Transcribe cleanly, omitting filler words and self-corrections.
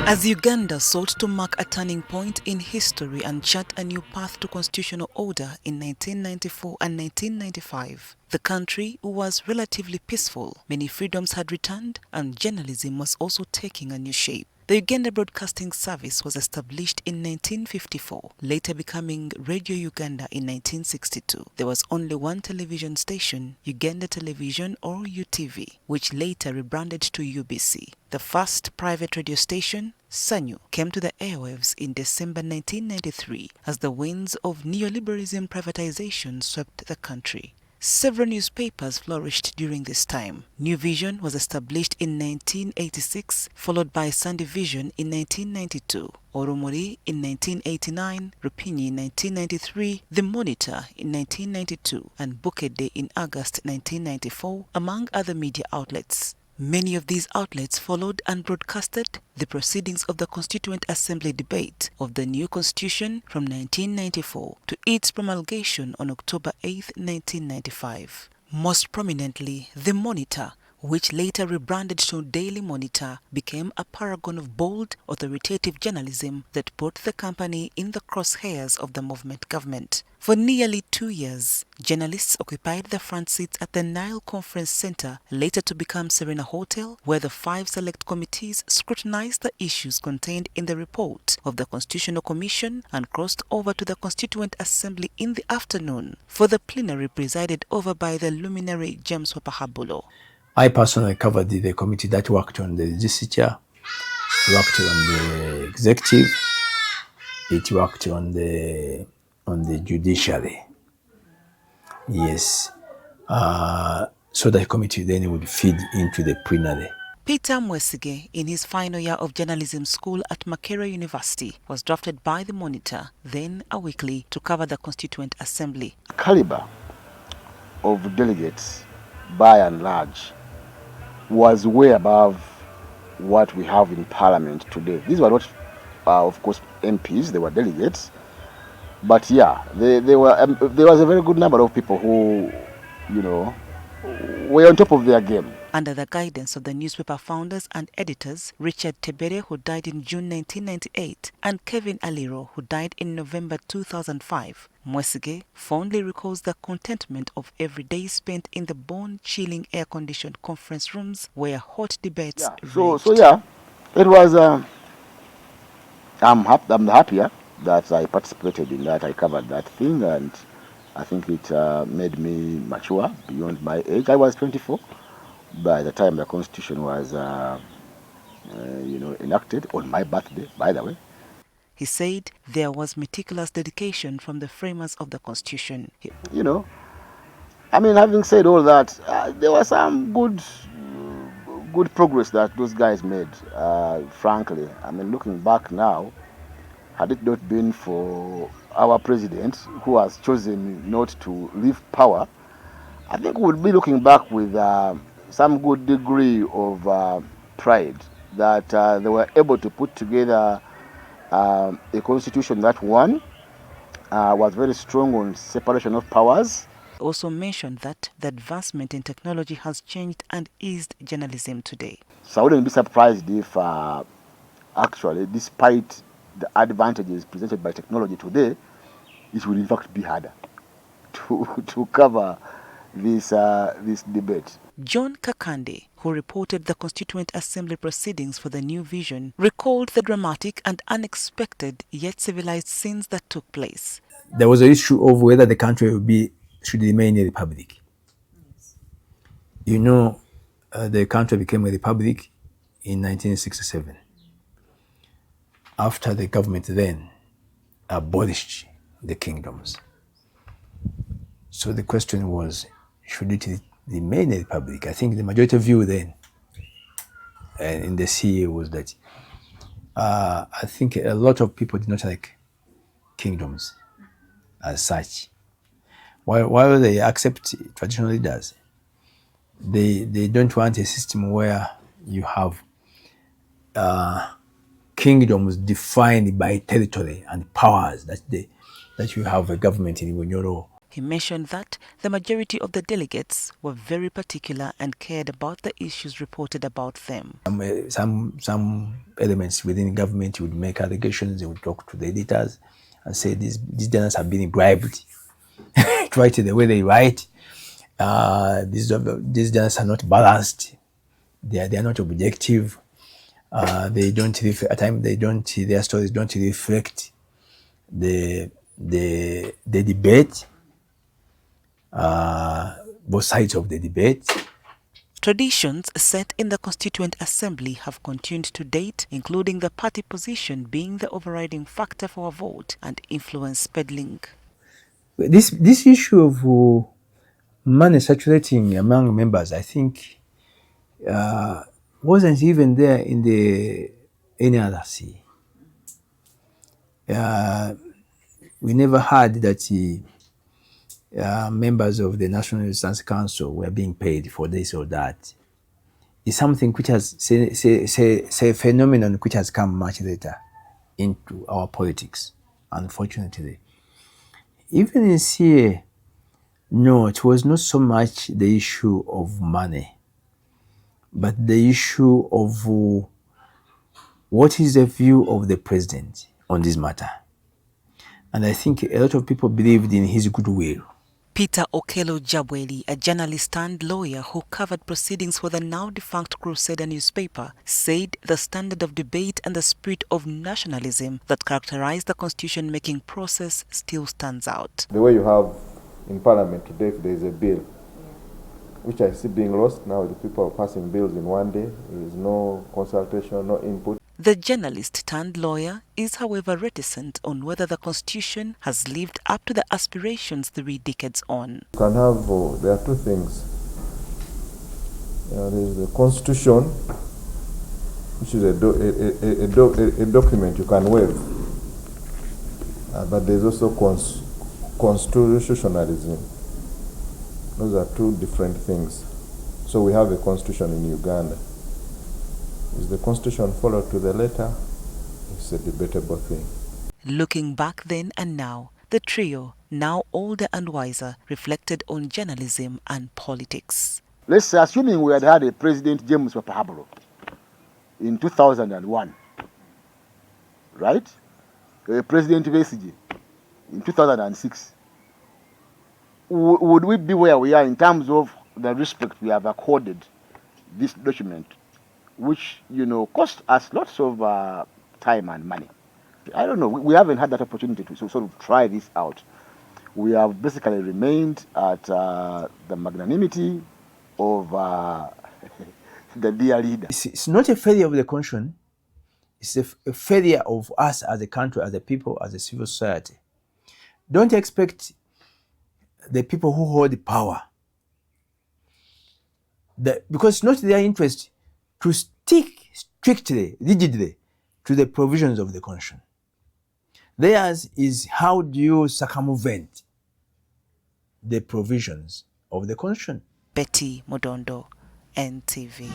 As Uganda sought to mark a turning point in history and chart a new path to constitutional order in 1994 and 1995, the country was relatively peaceful. Many freedoms had returned and journalism was also taking a new shape. The Uganda Broadcasting Service was established in 1954, later becoming Radio Uganda in 1962. There was only one television station, Uganda Television or UTV, which later rebranded to UBC. The first private radio station, Sanyu, came to the airwaves in December 1993 as the winds of neoliberalism privatization swept the country. Several newspapers flourished during this time. New Vision was established in 1986, followed by Sunday Vision in 1992, Oromori in 1989, Rupinyi in 1993, The Monitor in 1992, and Bukedde in August 1994, among other media outlets. Many of these outlets followed and broadcasted the proceedings of the Constituent Assembly debate of the new constitution from 1994 to its promulgation on October 8, 1995. Most prominently, The Monitor, which later rebranded to Daily Monitor, became a paragon of bold, authoritative journalism that put the company in the crosshairs of the movement government. For nearly 2 years, journalists occupied the front seats at the Nile Conference Center, later to become Serena Hotel, where the 5 select committees scrutinized the issues contained in the report of the Constitutional Commission and crossed over to the Constituent Assembly in the afternoon for the plenary presided over by the luminary James Wapahabulo. I personally covered the committee that worked on the legislature, worked on the executive, it worked on the judiciary. Yes. So the committee then would feed into the plenary. Peter Mwesige, in his final year of journalism school at Makerere University, was drafted by The Monitor, then a weekly, to cover the Constituent Assembly. Caliber of delegates, by and large, was way above what we have in Parliament today. These were not, of course, MPs, they were delegates. But yeah, there was a very good number of people who, were on top of their game. Under the guidance of the newspaper founders and editors, Richard Tebere, who died in June 1998, and Kevin Aliro, who died in November 2005, Mwesige fondly recalls the contentment of every day spent in the bone-chilling air-conditioned conference rooms where hot debates raged. So yeah, it was, I'm happier that I participated in that, I covered that thing, and I think it made me mature beyond my age. I was 24 by the time the Constitution was, enacted on my birthday, by the way. He said there was meticulous dedication from the framers of the Constitution. Having said all that, there was some good progress that those guys made, frankly. Looking back now, had it not been for our president, who has chosen not to leave power, I think we would be looking back with some good degree of pride that they were able to put together a constitution that, one, was very strong on separation of powers. Also mentioned that the advancement in technology has changed and eased journalism today. So I wouldn't be surprised if actually, despite the advantages presented by technology today, it will in fact be harder to cover this debate. John Kakande, who reported the Constituent Assembly proceedings for the New Vision, recalled the dramatic and unexpected yet civilized scenes that took place. There was an issue of whether the country should remain a republic. The country became a republic in 1967. After the government then abolished the kingdoms. So the question was, should it remain a republic? I think the majority view then in the CA was that I think a lot of people did not like kingdoms as such. While they accept traditional leaders, they don't want a system where you have kingdoms defined by territory and powers that you have a government in Bunyoro. He mentioned that the majority of the delegates were very particular and cared about the issues reported about them. Some elements within government would make allegations, they would talk to the editors and say these journalists have been bribed to write it the way they write. These journalists are not balanced. They are not objective. They don't at times their stories don't reflect the debate, both sides of the debate. Traditions set in the Constituent Assembly have continued to date, including the party position being the overriding factor for a vote and influence peddling. This issue of money circulating among members, I think, wasn't even there in the NRC. We never heard that members of the National Resistance Council were being paid for this or that. It's something which has, say a phenomenon which has come much later into our politics, unfortunately. Even in CA, no, it was not so much the issue of money, but the issue of what is the view of the president on this matter. And I think a lot of people believed in his goodwill. Peter Okello Jabweli, a journalist and lawyer who covered proceedings for the now-defunct Crusader newspaper, said the standard of debate and the spirit of nationalism that characterized the constitution-making process still stands out. The way you have in Parliament today, if there is a bill, which I see being lost now, the people are passing bills in one day, there is no consultation, no input. The journalist turned lawyer is, however, reticent on whether the constitution has lived up to the aspirations 3 decades on. You can have, there are two things. There is the constitution, which is a document you can waive, but there is also constitutionalism. Those are two different things. So we have a constitution in Uganda. Is the constitution followed to the letter? It's a debatable thing. Looking back then and now, the trio, now older and wiser, reflected on journalism and politics. Let's say, assuming we had a President James Pahablo in 2001, right? President Vesigi in 2006. Would we be where we are in terms of the respect we have accorded this document, which, cost us lots of time and money? I don't know. We haven't had that opportunity to sort of try this out. We have basically remained at the magnanimity of the dear leader. It's not a failure of the constitution. It's a failure of us as a country, as a people, as a civil society. Don't expect the people who hold the power, because it's not their interest to stick strictly, rigidly to the provisions of the constitution. Theirs is how do you circumvent the provisions of the constitution. Betty Mudondo, NTV.